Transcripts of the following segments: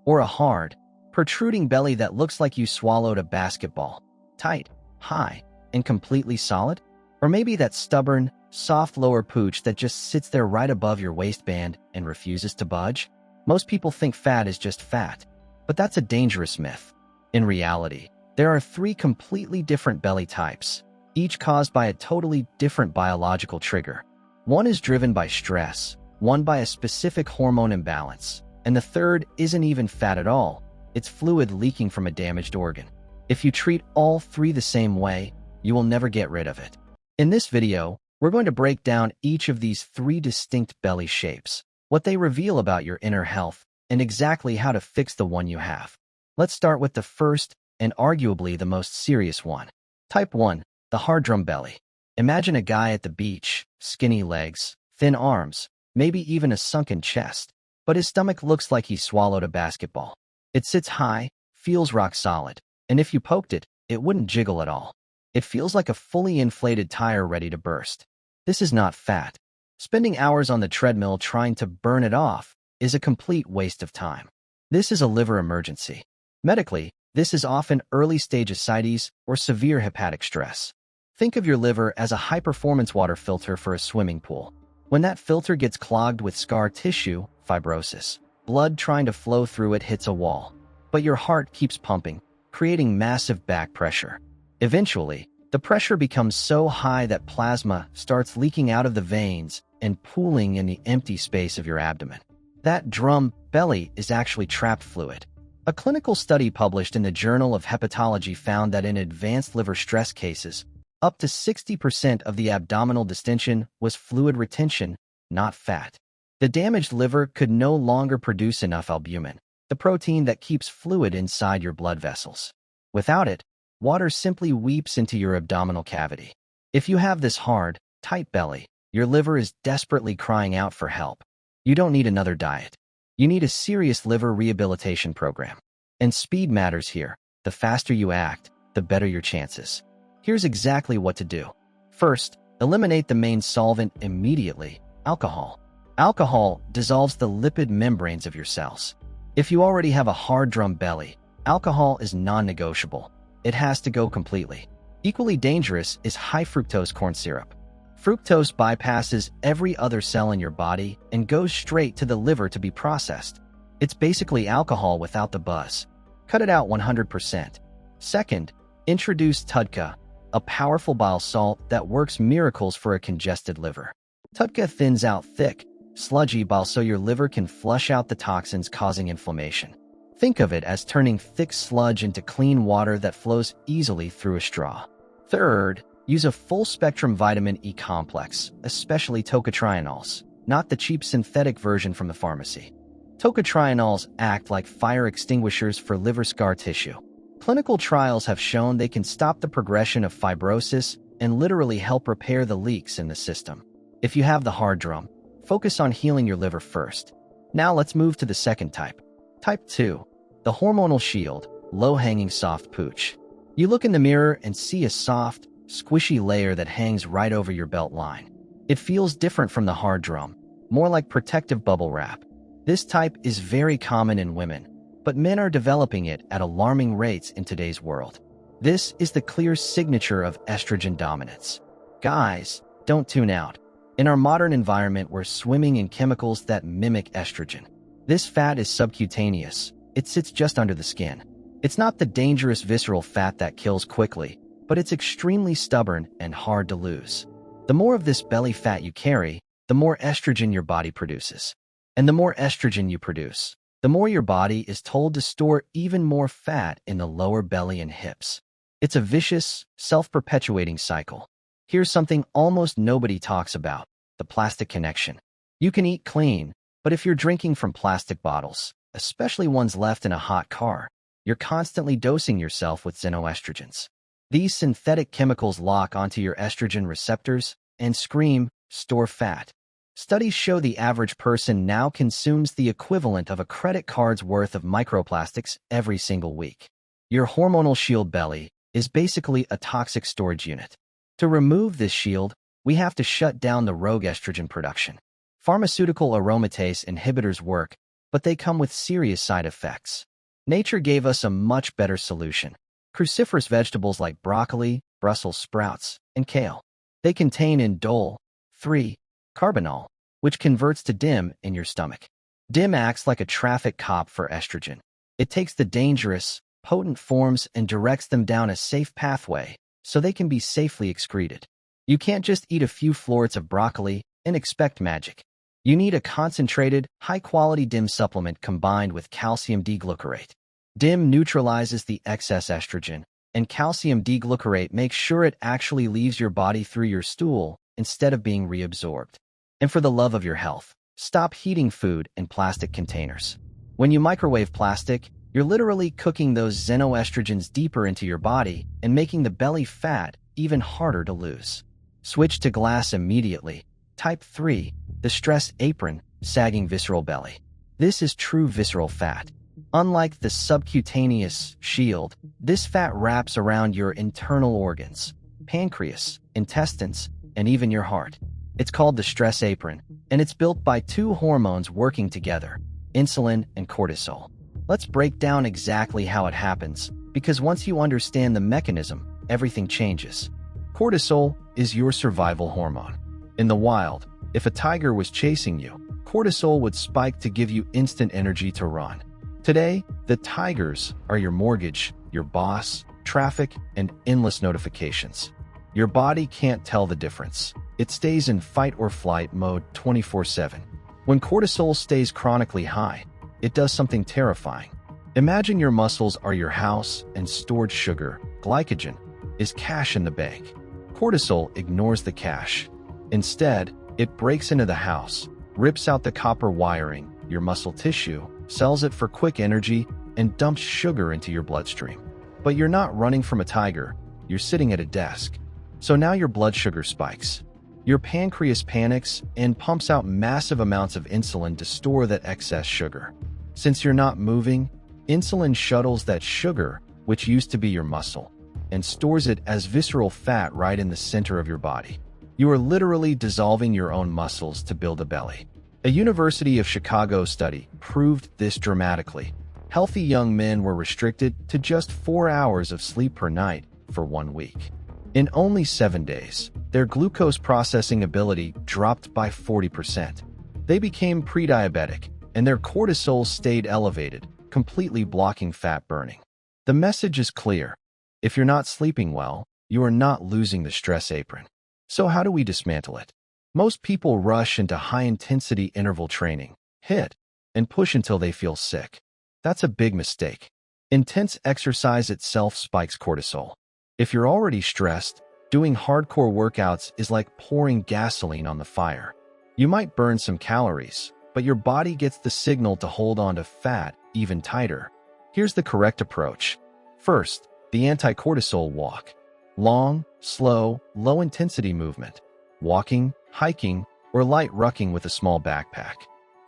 Or a hard, protruding belly that looks like you swallowed a basketball? Tight, high, and completely solid? Or maybe that stubborn, soft lower pooch that just sits there right above your waistband and refuses to budge? Most people think fat is just fat, but that's a dangerous myth. In reality, there are 3 completely different belly types, each caused by a totally different biological trigger. One is driven by stress, one by a specific hormone imbalance, and the third isn't even fat at all. It's fluid leaking from a damaged organ. If you treat all 3 the same way, you will never get rid of it. In this video, we're going to break down each of these 3 distinct belly shapes, what they reveal about your inner health, and exactly how to fix the one you have. Let's start with the first and arguably the most serious one. Type 1, the hard drum belly. Imagine a guy at the beach, skinny legs, thin arms, maybe even a sunken chest, but his stomach looks like he swallowed a basketball. It sits high, feels rock solid, and if you poked it, it wouldn't jiggle at all. It feels like a fully inflated tire ready to burst. This is not fat. Spending hours on the treadmill trying to burn it off is a complete waste of time. This is a liver emergency. Medically, this is often early-stage ascites or severe hepatic stress. Think of your liver as a high-performance water filter for a swimming pool. When that filter gets clogged with scar tissue, fibrosis, blood trying to flow through it hits a wall. But your heart keeps pumping, creating massive back pressure. Eventually, the pressure becomes so high that plasma starts leaking out of the veins and pooling in the empty space of your abdomen. That drum belly is actually trapped fluid. A clinical study published in the Journal of Hepatology found that in advanced liver stress cases, up to 60% of the abdominal distension was fluid retention, not fat. The damaged liver could no longer produce enough albumin, the protein that keeps fluid inside your blood vessels. Without it, water simply weeps into your abdominal cavity. If you have this hard, tight belly, your liver is desperately crying out for help. You don't need another diet. You need a serious liver rehabilitation program. And speed matters here. The faster you act, the better your chances. Here's exactly what to do. First, eliminate the main solvent immediately, alcohol. Alcohol dissolves the lipid membranes of your cells. If you already have a hard drum belly, alcohol is non-negotiable. It has to go completely. Equally dangerous is high fructose corn syrup. Fructose bypasses every other cell in your body and goes straight to the liver to be processed. It's basically alcohol without the buzz. Cut it out 100%. Second, introduce TUDCA, a powerful bile salt that works miracles for a congested liver. TUDCA thins out thick, sludgy bile so your liver can flush out the toxins causing inflammation. Think of it as turning thick sludge into clean water that flows easily through a straw. Third, use a full-spectrum vitamin E complex, especially tocotrienols, not the cheap synthetic version from the pharmacy. Tocotrienols act like fire extinguishers for liver scar tissue. Clinical trials have shown they can stop the progression of fibrosis and literally help repair the leaks in the system. If you have the hard drum, focus on healing your liver first. Now let's move to the second type. Type 2, the hormonal shield, low-hanging soft pooch. You look in the mirror and see a soft, squishy layer that hangs right over your belt line. It feels different from the hard drum, more like protective bubble wrap. This type is very common in women, but men are developing it at alarming rates in today's world. This is the clear signature of estrogen dominance. Guys, don't tune out. In our modern environment, we're swimming in chemicals that mimic estrogen. This fat is subcutaneous. It sits just under the skin. It's not the dangerous visceral fat that kills quickly, but it's extremely stubborn and hard to lose. The more of this belly fat you carry, the more estrogen your body produces. And the more estrogen you produce, the more your body is told to store even more fat in the lower belly and hips. It's a vicious, self-perpetuating cycle. Here's something almost nobody talks about: the plastic connection. You can eat clean, but if you're drinking from plastic bottles, especially ones left in a hot car, you're constantly dosing yourself with xenoestrogens. These synthetic chemicals lock onto your estrogen receptors and scream, "Store fat." Studies show the average person now consumes the equivalent of a credit card's worth of microplastics every single week. Your hormonal shield belly is basically a toxic storage unit. To remove this shield, we have to shut down the rogue estrogen production. Pharmaceutical aromatase inhibitors work but they come with serious side effects. Nature gave us a much better solution. Cruciferous vegetables like broccoli, Brussels sprouts, and kale. They contain indole 3 carbinol, which converts to DIM in your stomach. DIM acts like a traffic cop for estrogen. It takes the dangerous, potent forms and directs them down a safe pathway so they can be safely excreted. You can't just eat a few florets of broccoli and expect magic. You need a concentrated, high-quality DIM supplement combined with calcium D-glucarate. DIM neutralizes the excess estrogen, and calcium D-glucarate makes sure it actually leaves your body through your stool instead of being reabsorbed. And for the love of your health, stop heating food in plastic containers. When you microwave plastic, you're literally cooking those xenoestrogens deeper into your body and making the belly fat even harder to lose. Switch to glass immediately. Type 3, the Stress Apron, sagging visceral belly. This is true visceral fat. Unlike the subcutaneous shield, this fat wraps around your internal organs, pancreas, intestines, and even your heart. It's called the Stress Apron, and it's built by two hormones working together, insulin and cortisol. Let's break down exactly how it happens, because once you understand the mechanism, everything changes. Cortisol is your survival hormone. In the wild, if a tiger was chasing you, cortisol would spike to give you instant energy to run. Today, the tigers are your mortgage, your boss, traffic, and endless notifications. Your body can't tell the difference. It stays in fight or flight mode 24/7. When cortisol stays chronically high, it does something terrifying. Imagine your muscles are your house and stored sugar, glycogen, is cash in the bank. Cortisol ignores the cash. Instead, it breaks into the house, rips out the copper wiring, your muscle tissue, sells it for quick energy, and dumps sugar into your bloodstream. But you're not running from a tiger, you're sitting at a desk. So now your blood sugar spikes. Your pancreas panics and pumps out massive amounts of insulin to store that excess sugar. Since you're not moving, insulin shuttles that sugar, which used to be your muscle, and stores it as visceral fat right in the center of your body. You are literally dissolving your own muscles to build a belly. A University of Chicago study proved this dramatically. Healthy young men were restricted to just 4 hours of sleep per night for 1 week. In only 7 days, their glucose processing ability dropped by 40%. They became pre-diabetic, and their cortisol stayed elevated, completely blocking fat burning. The message is clear. If you're not sleeping well, you are not losing the stress apron. So how do we dismantle it? Most people rush into high-intensity interval training, hit, and push until they feel sick. That's a big mistake. Intense exercise itself spikes cortisol. If you're already stressed, doing hardcore workouts is like pouring gasoline on the fire. You might burn some calories, but your body gets the signal to hold on to fat even tighter. Here's the correct approach. First, the Anti-Cortisol Walk. Long, slow, low-intensity movement. Walking, hiking, or light rucking with a small backpack.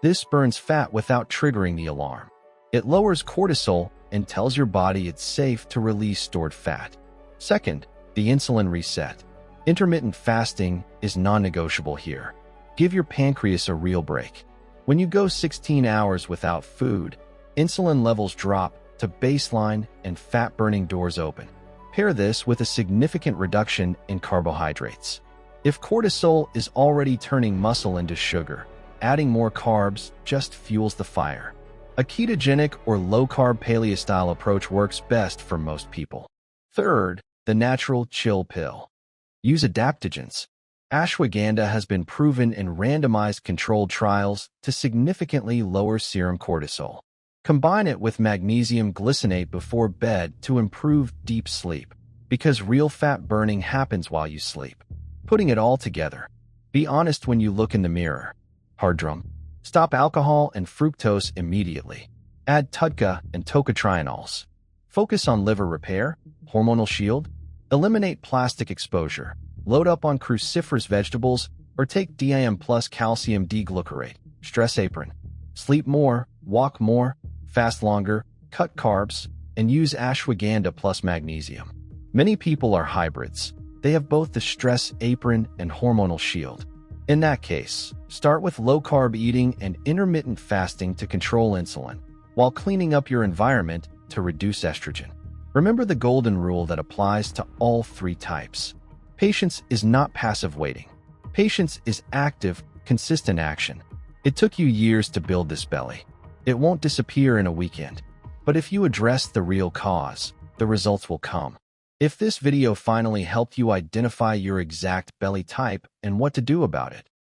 This burns fat without triggering the alarm. It lowers cortisol and tells your body it's safe to release stored fat. Second, the insulin reset. Intermittent fasting is non-negotiable here. Give your pancreas a real break. When you go 16 hours without food, insulin levels drop to baseline and fat-burning doors open. Pair this with a significant reduction in carbohydrates. If cortisol is already turning muscle into sugar, adding more carbs just fuels the fire. A ketogenic or low-carb paleo-style approach works best for most people. Third, the natural chill pill. Use adaptogens. Ashwagandha has been proven in randomized controlled trials to significantly lower serum cortisol. Combine it with magnesium glycinate before bed to improve deep sleep, because real fat burning happens while you sleep. Putting it all together. Be honest when you look in the mirror. Hard drum. Stop alcohol and fructose immediately. Add TUDCA and tocotrienols. Focus on liver repair, hormonal shield. Eliminate plastic exposure. Load up on cruciferous vegetables or take DIM plus calcium D-glucarate. Stress apron. Sleep more, walk more, fast longer, cut carbs, and use ashwagandha plus magnesium. Many people are hybrids. They have both the stress apron and hormonal shield. In that case, start with low-carb eating and intermittent fasting to control insulin, while cleaning up your environment to reduce estrogen. Remember the golden rule that applies to all three types. Patience is not passive waiting. Patience is active, consistent action. It took you years to build this belly. It won't disappear in a weekend. But if you address the real cause, the results will come. If this video finally helped you identify your exact belly type and what to do about it,